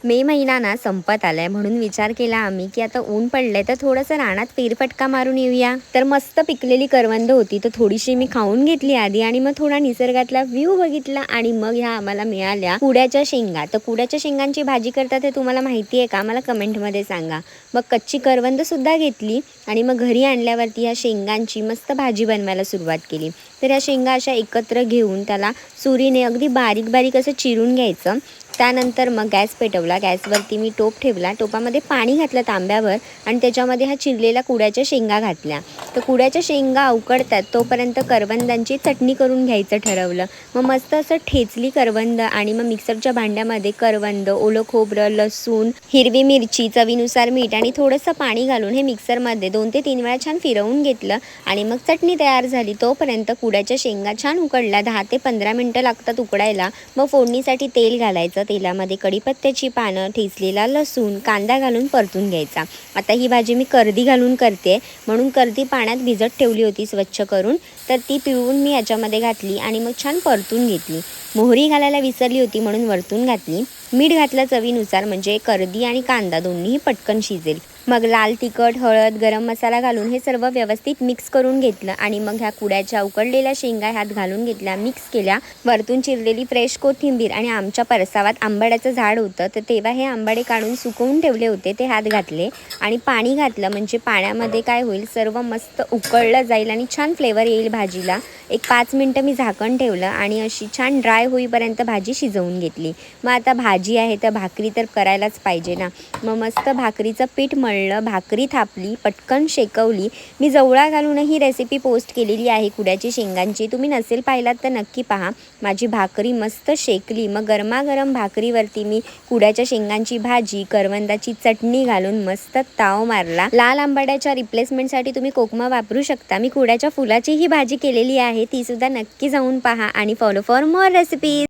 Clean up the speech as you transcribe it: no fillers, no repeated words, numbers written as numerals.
मे महिना ना संपत आलाय, म्हणून विचार केला आम्ही की आता ऊन पडलंय तर थोडंसं रानात फेरफटका मारून येऊया। तर मस्त पिकलेली करवंद होती, तर थोडीशी मी खाऊन घेतली आधी आणि मग थोडा निसर्गातला व्ह्यू बघितला आणि मग ह्या आम्हाला मिळाल्या कुड्याच्या शेंगा। तर कुड्याच्या शेंगांची भाजी करतात हे तुम्हाला माहिती आहे का? मला कमेंटमध्ये सांगा। मग कच्ची करवंद सुद्धा घेतली आणि मग घरी आणल्यावरती ह्या शेंगांची मस्त भाजी बनवायला सुरुवात केली। तर ह्या शेंगा अशा एकत्र घेऊन त्याला सुरीने अगदी बारीक बारीक असं चिरून घ्यायचं। त्यानंतर मग गॅस पेटवला, गॅसवरती मी टोप ठेवला, टोपामध्ये पाणी घातलं तांब्यावर आणि त्याच्यामध्ये ह्या चिरलेल्या कुड्याच्या शेंगा घातल्या। तर कुड्याच्या शेंगा उकडतात तोपर्यंत करवंदांची चटणी करून घ्यायचं ठरवलं। मग मस्त असं ठेचली करवंद आणि मग मिक्सरच्या भांड्यामध्ये करवंद, ओलं खोबरं, लसूण, हिरवी मिरची, चवीनुसार मीठ आणि थोडंसं पाणी घालून हे मिक्सरमध्ये 2 ते 3 वेळा छान फिरवून घेतलं आणि मग चटणी तयार झाली। तोपर्यंत कुड्याच्या शेंगा छान उकडल्या, 10 ते 15 मिनटं लागतात उकडायला। मग फोडणीसाठी तेल घालायचं, तेलामध्ये कढीपत्त्याची पानं, ठेचलेला लसूण, कांदा घालून परतून घ्यायचा। आता ही भाजी मी कर्दी घालून करते, म्हणून कर्दी पाण्यात भिजत ठेवली होती स्वच्छ करून, तर ती पिळून मी याच्यामध्ये घातली आणि मग छान परतून घेतली। मोहरी घालायला विसरली होती म्हणून वरतून घातली। मीठ घातलं चवीनुसार, म्हणजे कर्दी आणि कांदा दोन्हीही पटकन शिजेल। मग लाल तिखट, हळद, गरम मसाला घालून हे सर्व व्यवस्थित मिक्स करून घेतलं आणि मग ह्या कुड्याच्या उकडलेल्या शेंगा ह्यात घालून घेतल्या, मिक्स केल्या। वरतून चिरलेली फ्रेश कोथिंबीर आणि आमच्या परसावात आंबाड्याचं झाड होतं, तर तेव्हा हे आंबाडे काढून सुकवून ठेवले होते ते ह्यात घातले आणि पाणी घातलं, म्हणजे पाण्यामध्ये काय होईल, सर्व मस्त उकळलं जाईल आणि छान फ्लेवर येईल भाजीला। एक 5 मिनटं मी झाकण ठेवलं आणि अशी छान ड्राय होईपर्यंत भाजी शिजवून घेतली। मग आता भाजी आहे तर भाकरी तर करायलाच पाहिजे ना। मग मस्त भाकरीचं पीठ मळलं, भाकरी थापली, पटकन शेकवली। मी जवळा घालून ही रेसिपी पोस्ट केलेली आहे कुड्याची शेंगांची, तुम्ही नसेल पाहिलात तर नक्की पहा। माझी भाकरी मस्त शेकली, मग गरमागरम भाकरीवरती मी कुड्याच्या शेंगांची भाजी, करवंदाची चटणी घालून मस्त ताव मारला। लाल आंबाड्याच्या रिप्लेसमेंटसाठी तुम्ही कोकमा वापरू शकता। मी कुड्याच्या फुलाची ही भाजी केलेली आहे, ती सुद्धा नक्की जाऊन पहा आणि फॉलो फॉर मोर रेसिपीज।